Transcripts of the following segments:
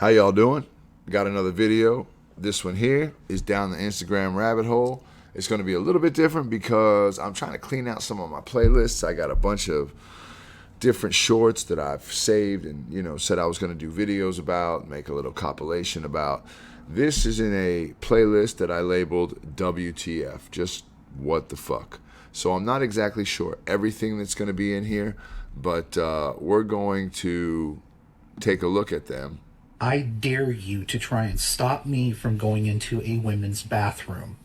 How y'all doing? Got another video. This one here is down the Instagram rabbit hole. It's going to be a little bit different because I'm trying to clean out some of my playlists. I got a bunch of different shorts that I've saved and, said I was going to do videos about, make a little compilation about. This is in a playlist that I labeled WTF, just what the fuck. So I'm not exactly sure everything that's going to be in here, but we're going to take a look at them. I dare you to try and stop me from going into a women's bathroom.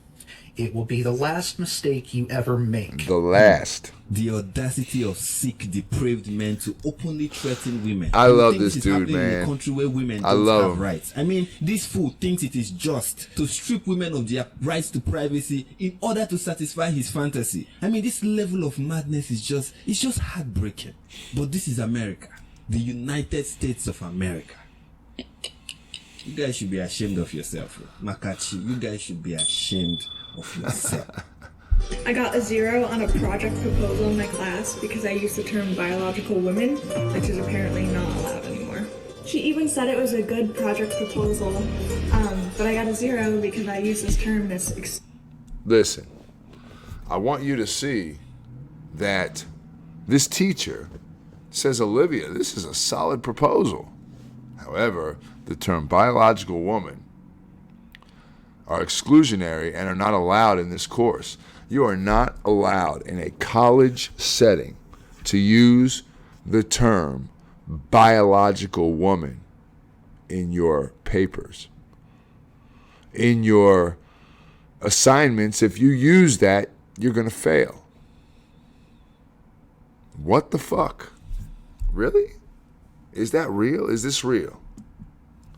It will be the last mistake you ever make. The last. The audacity of sick, depraved men to openly threaten women. I love this dude, man. In a country where women I don't love have him. rights. I mean, this fool thinks it is just to strip women of their rights to privacy in order to satisfy his fantasy. I mean, this level of madness is just heartbreaking. But this is America, the United States of America. You guys should be ashamed of yourself, Makachi. You guys should be ashamed of yourself. I got a 0 on a project proposal in my class because I used the term biological women, which is apparently not allowed anymore. She even said it was a good project proposal, but I got a 0 because I used this term as... Listen, I want you to see that this teacher says, Olivia, this is a solid proposal. However, the term biological woman are exclusionary and are not allowed in this course. You are not allowed in a college setting to use the term biological woman in your papers. In your assignments, if you use that, you're going to fail. What the fuck? Really? Is that real? Is this real?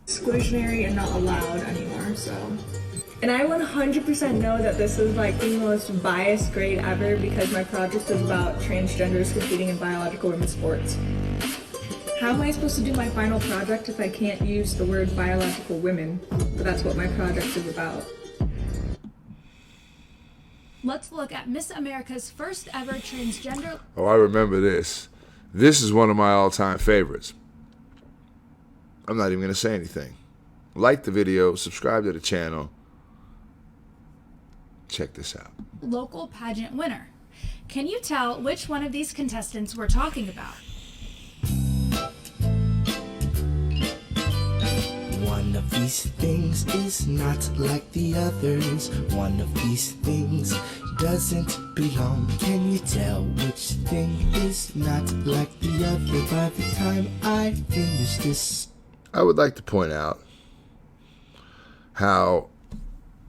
Exclusionary and not allowed anymore, so... And I 100% know that this is like the most biased grade ever because my project is about transgenders competing in biological women's sports. How am I supposed to do my final project if I can't use the word biological women? But that's what my project is about. Let's look at Miss America's first ever transgender... Oh, I remember this. This is one of my all-time favorites. I'm not even going to say anything. Like the video, subscribe to the channel. Check this out. Local pageant winner. Can you tell which one of these contestants we're talking about? One of these things is not like the others. One of these things doesn't belong. Can you tell which thing is not like the other by the time I finish this? I would like to point out how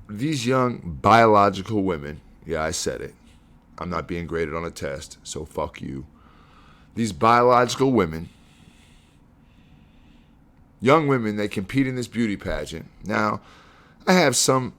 these young biological women, yeah, I said it. I'm not being graded on a test, so fuck you. These biological women, young women, they compete in this beauty pageant. Now, I have some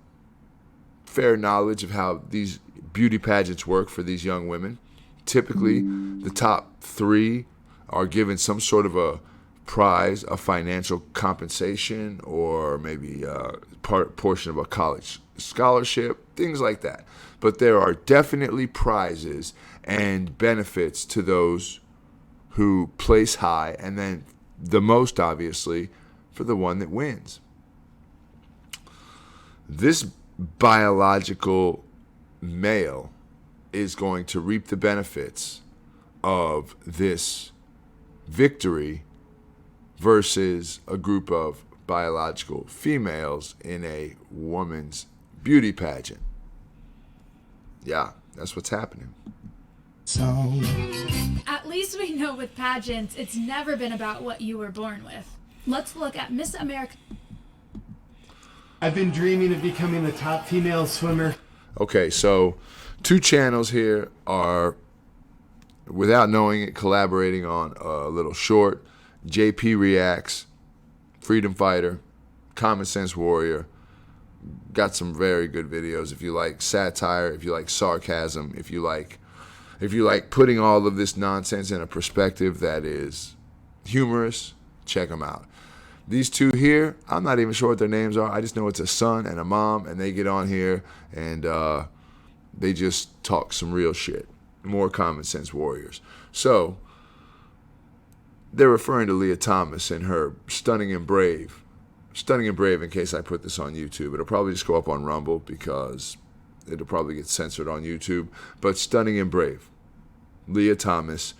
fair knowledge of how these beauty pageants work for these young women. Typically, the top 3 are given some sort of a prize, a financial compensation, or maybe a portion of a college scholarship, things like that. But there are definitely prizes and benefits to those who place high, and then the most obviously for the one that wins. This biological male is going to reap the benefits of this victory versus a group of biological females in a woman's beauty pageant. Yeah, that's what's happening. At least we know with pageants, it's never been about what you were born with. Let's look at Miss America. I've been dreaming of becoming the top female swimmer. Okay, so 2 channels here are, without knowing it, collaborating on a little short. JP Reacts, Freedom Fighter, Common Sense Warrior. Got some very good videos. If you like satire, if you like sarcasm, if you like putting all of this nonsense in a perspective that is humorous, check them out. These 2 here, I'm not even sure what their names are. I just know it's a son and a mom, and they get on here and they just talk some real shit. More Common Sense Warriors. So they're referring to Leah Thomas and her stunning and brave Stunning and Brave, in case I put this on YouTube. It'll probably just go up on Rumble because it'll probably get censored on YouTube. But Stunning and Brave, Leah Thomas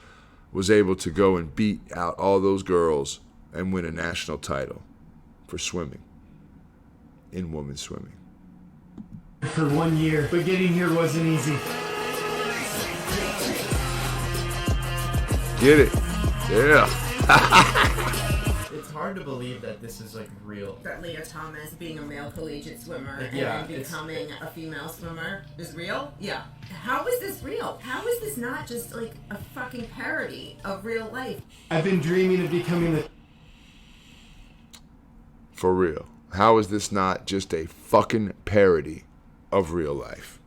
was able to go and beat out all those girls and win a national title for swimming, in women's swimming. For 1 year, but getting here wasn't easy. Get it? Yeah. It's hard to believe that this is like real. That Leah Thomas being a male collegiate swimmer Yeah, and then becoming a female swimmer is real? Yeah. How is this real? How is this not just like a fucking parody of real life? I've been dreaming of becoming the... For real. How is this not just a fucking parody of real life?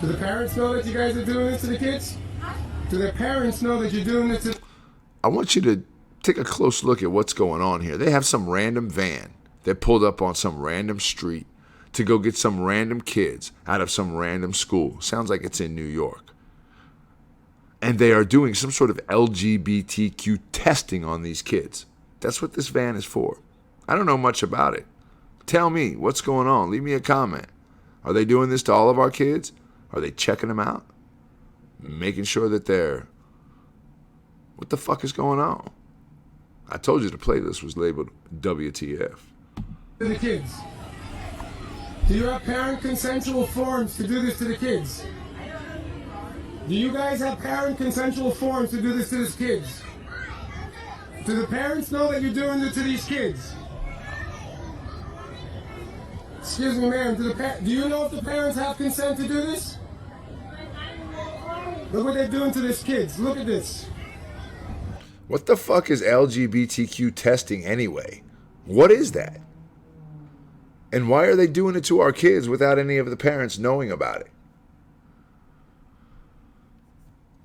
Do the parents know that you guys are doing this to the kids? Do the parents know that you're doing this to... I want you to take a close look at what's going on here. They have some random van that pulled up on some random street to go get some random kids out of some random school. Sounds like it's in New York. And they are doing some sort of LGBTQ testing on these kids. That's what this van is for. I don't know much about it. Tell me what's going on. Leave me a comment. Are they doing this to all of our kids? Are they checking them out? Making sure that they're... What the fuck is going on? I told you the playlist was labeled WTF. to the kids? Do you have parent consensual forms to do this to the kids? Do you guys have parent consensual forms to do this to these kids? Do the parents know that you're doing it to these kids? Excuse me, ma'am. Do you know if the parents have consent to do this? Look what they're doing to these kids. Look at this. What the fuck is LGBTQ testing anyway? What is that? And why are they doing it to our kids without any of the parents knowing about it?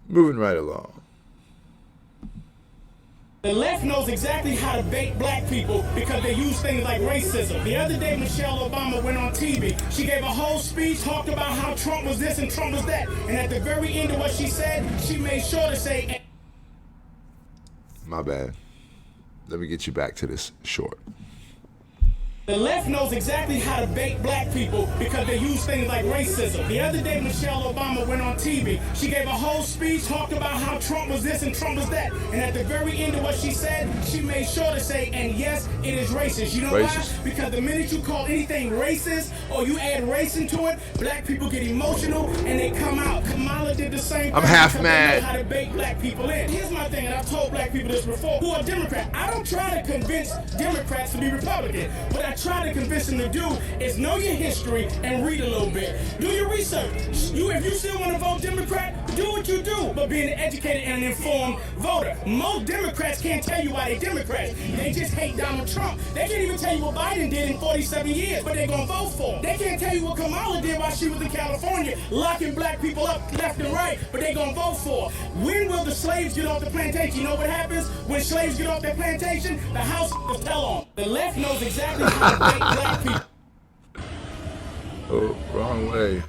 Moving right along. The left knows exactly how to bait black people because they use things like racism. The other day, Michelle Obama went on TV. She gave a whole speech, talked about how Trump was this and Trump was that. And at the very end of what she said, she made sure to say... My bad. Let me get you back to this short. The left knows exactly how to bait black people because they use things like racism. The other day, Michelle Obama went on TV. She gave a whole speech, talked about how Trump was this and Trump was that. And at the very end of what she said, she made sure to say, and yes, it is racist. You know Racist. why? Because the minute you call anything racist or you add race into it, black people get emotional and they come out. Kamala did the same thing. I'm half because mad. They know how to bait black people in. Here's my thing, and I've told black people this before, who are Democrats. I don't try to convince Democrats to be Republican. What I try to convince them to do is know your history and read a little bit. Do your research. If you still want to vote Democrat, do what you do, but be an educated and an informed voter. Most Democrats can't tell you why they're Democrats. They just hate Donald Trump. They can't even tell you what Biden did in 47 years, but they're going to vote for him. They can't tell you what Kamala did while she was in California, locking black people up left and right, but they're going to vote for her. When will the slaves get off the plantation? You know what happens when slaves get off their plantation? The house will tell on. The left knows exactly how to make black people. Oh, wrong way.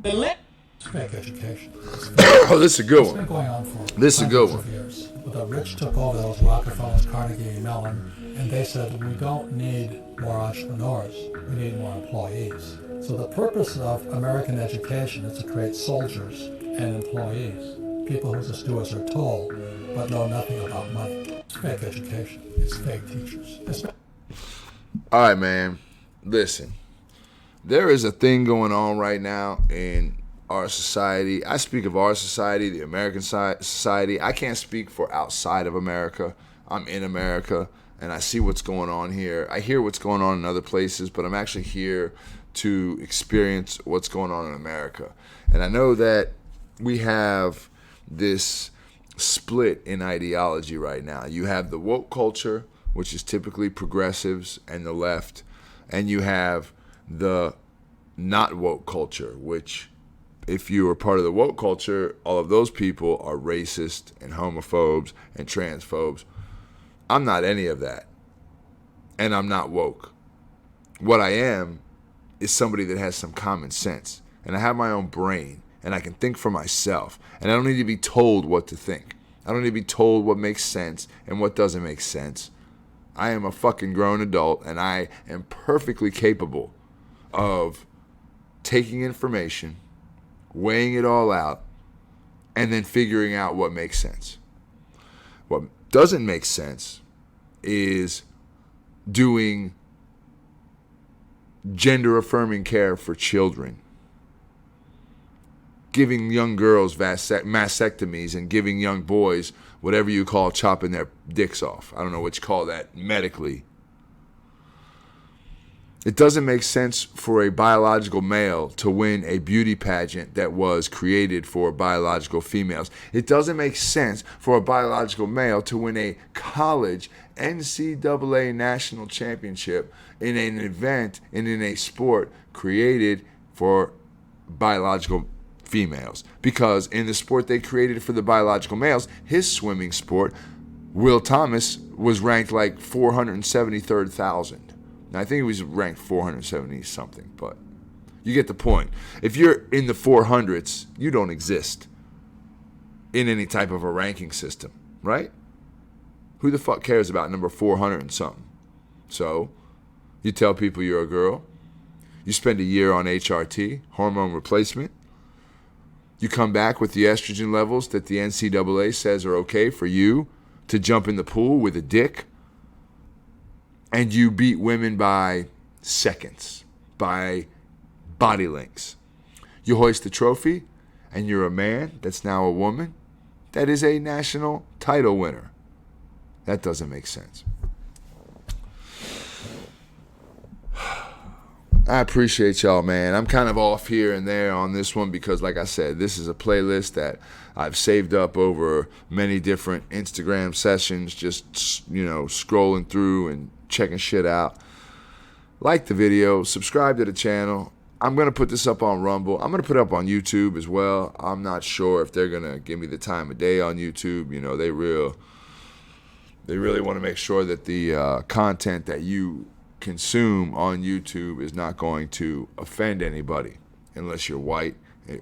The left. Fake education. Oh, this is a good It's been one. going on for This is a good hundreds one. of years. The rich took over those Rockefeller, Carnegie, Mellon, and they said, we don't need more entrepreneurs, we need more employees. So the purpose of American education is to create soldiers and employees, people who just do as they're told, but know nothing about money. It's fake education. It's fake teachers. All right, man. Listen. There is a thing going on right now in our society. I speak of our society, the American society. I can't speak for outside of America. I'm in America, and I see what's going on here. I hear what's going on in other places, but I'm actually here to experience what's going on in America. And I know that we have this split in ideology right now. You have the woke culture, which is typically progressives and the left, and you have the not woke culture, which if you are part of the woke culture, all of those people are racist and homophobes and transphobes. I'm not any of that, and I'm not woke. What I am is somebody that has some common sense, and I have my own brain, and I can think for myself, and I don't need to be told what to think. I don't need to be told what makes sense and what doesn't make sense. I am a fucking grown adult, and I am perfectly capable of taking information, weighing it all out, and then figuring out what makes sense. What doesn't make sense is doing gender-affirming care for children, giving young girls mastectomies and giving young boys whatever you call chopping their dicks off. I don't know what you call that medically. It doesn't make sense for a biological male to win a beauty pageant that was created for biological females. It doesn't make sense for a biological male to win a college NCAA national championship in an event and in a sport created for biological females. Because in the sport they created for the biological males, his swimming sport, Will Thomas was ranked like 473rd,000. Now, I think he was ranked 470 something, but you get the point. If you're in the 400s, you don't exist in any type of a ranking system, right? Who the fuck cares about number 400 and something? So, you tell people you're a girl. You spend a year on HRT, hormone replacement. You come back with the estrogen levels that the NCAA says are okay for you to jump in the pool with a dick. And you beat women by seconds, by body lengths. You hoist the trophy, and you're a man that's now a woman that is a national title winner. That doesn't make sense. I appreciate y'all, man. I'm kind of off here and there on this one because, like I said, this is a playlist that I've saved up over many different Instagram sessions, just, you know, scrolling through and checking shit out. Like the video, subscribe to the channel. I'm going to put this up on Rumble. I'm going to put it up on YouTube as well. I'm not sure if they're going to give me the time of day on YouTube. You know, they really want to make sure that the content that you consume on YouTube is not going to offend anybody unless you're white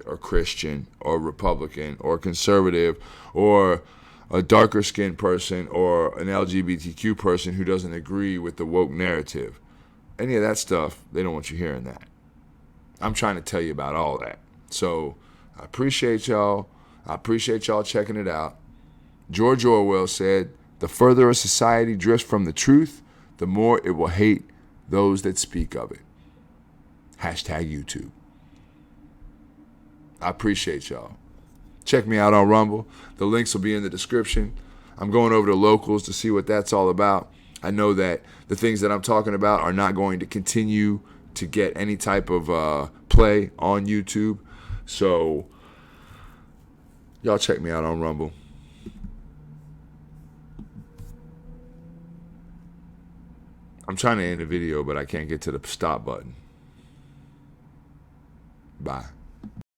or Christian or Republican or conservative or a darker skinned person or an LGBTQ person who doesn't agree with the woke narrative. Any of that stuff, they don't want you hearing that. I'm trying to tell you about all that. So I appreciate y'all. I appreciate y'all checking it out. George Orwell said, "The further a society drifts from the truth, the more it will hate those that speak of it." Hashtag YouTube. I appreciate y'all. Check me out on Rumble. The links will be in the description. I'm going over to Locals to see what that's all about. I know that the things that I'm talking about are not going to continue to get any type of play on YouTube. So, y'all check me out on Rumble. I'm trying to end the video, but I can't get to the stop button. Bye.